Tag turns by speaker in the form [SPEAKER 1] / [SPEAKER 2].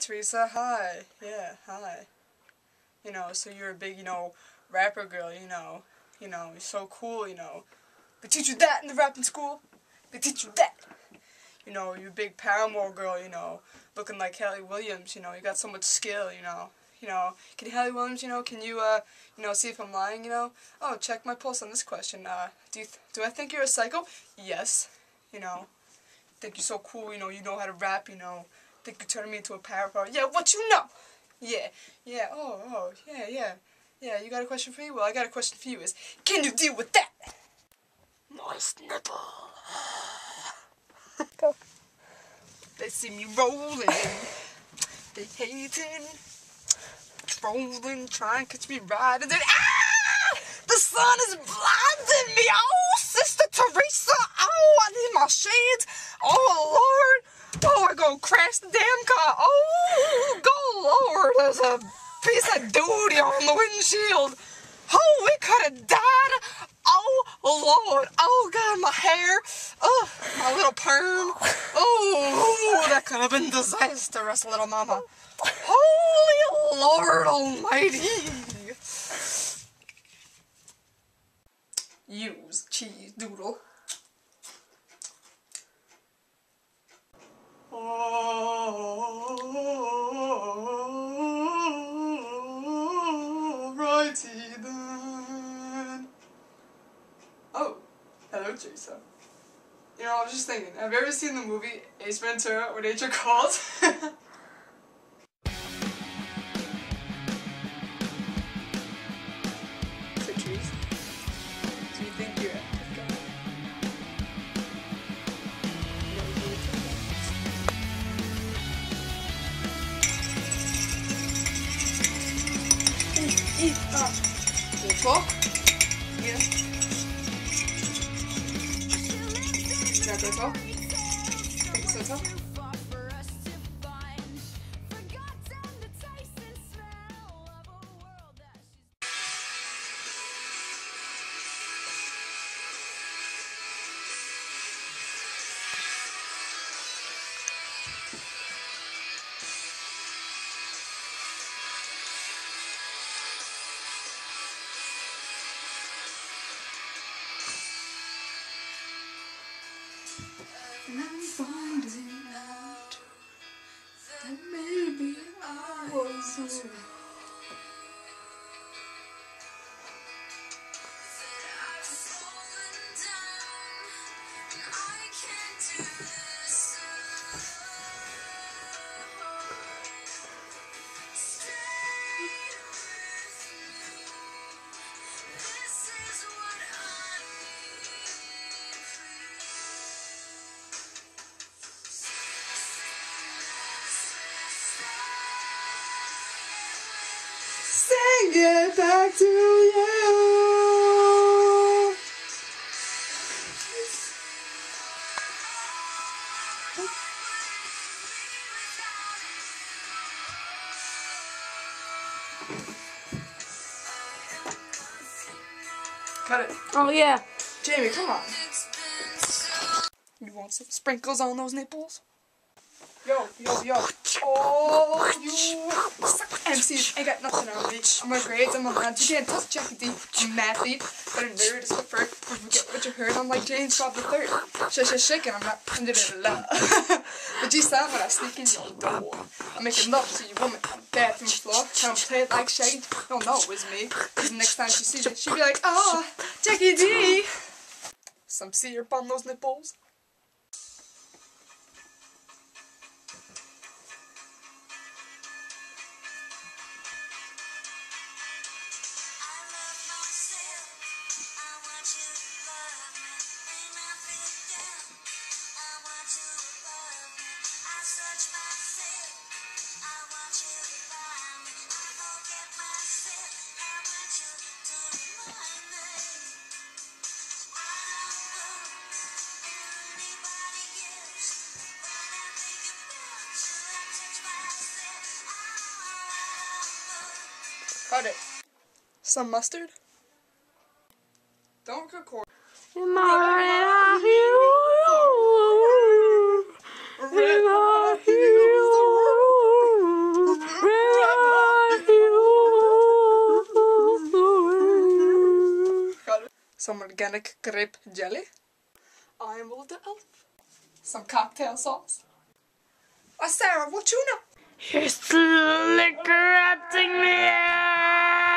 [SPEAKER 1] Teresa, hi. Yeah, hi. You know, so you're a big, rapper girl, you're so cool, They teach you that in the rapping school. They teach you that. You're a big Paramore girl, looking like Hayley Williams, you got so much skill, can Hayley Williams, can you, see if I'm lying, Oh, check my pulse on this question. Do I think you're a psycho? Yes, think you're so cool, you know how to rap, think you're turning me into a power power. Yeah, what you know? Yeah, yeah, you got a question for me? Well, I got a question for you is, can you deal with that? Moist nipple. Go. They see me rolling, they hating, trolling, trying to catch me riding. The sun is blinding me. Oh, Sister Teresa. Oh, I need my shades. Oh, Lord. Oh, I go crash the damn car. Oh, go, Lord. There's a piece of duty on the windshield. Oh, we could have died. Oh, Lord. Oh, God, my hair. Oh, my little perm. Oh, that could have been disastrous, little mama. Holy Lord Almighty. Use cheese doodle. Alrighty then. Oh, hello, Teresa. I was just thinking, have you ever seen the movie Ace Ventura, When Nature Calls? So, Teresa, do you think you're a good guy? Can you talk? Yeah. You're not gonna talk? Think you're so tough? And I'm finding out that maybe I was wrong. Sing it back to you. Cut it.
[SPEAKER 2] Oh yeah.
[SPEAKER 1] Jamie, come on. You want some sprinkles on those nipples? Yo. Oh, you MCs ain't got nothing on me. I'm a grades, I'm a man. You can't touch Jackie D. I'm a mathy, but a nerd is preferred. Don't forget what you heard. I'm like James Bob III. Shaking, I'm not under the love. The G-sound when I sneak in your door. I'm making love to you woman on the bathroom floor. I don't play it like Shaggy. Don't know it was me. Cause the next time she sees it, she'll be like, oh, Jackie D. Some syrup on those nipples. Cut it. Some mustard? Don't record. some organic grape jelly. I am Walter Elf. Some cocktail sauce. Sarah, what you know?
[SPEAKER 2] You're still liquor acting me out.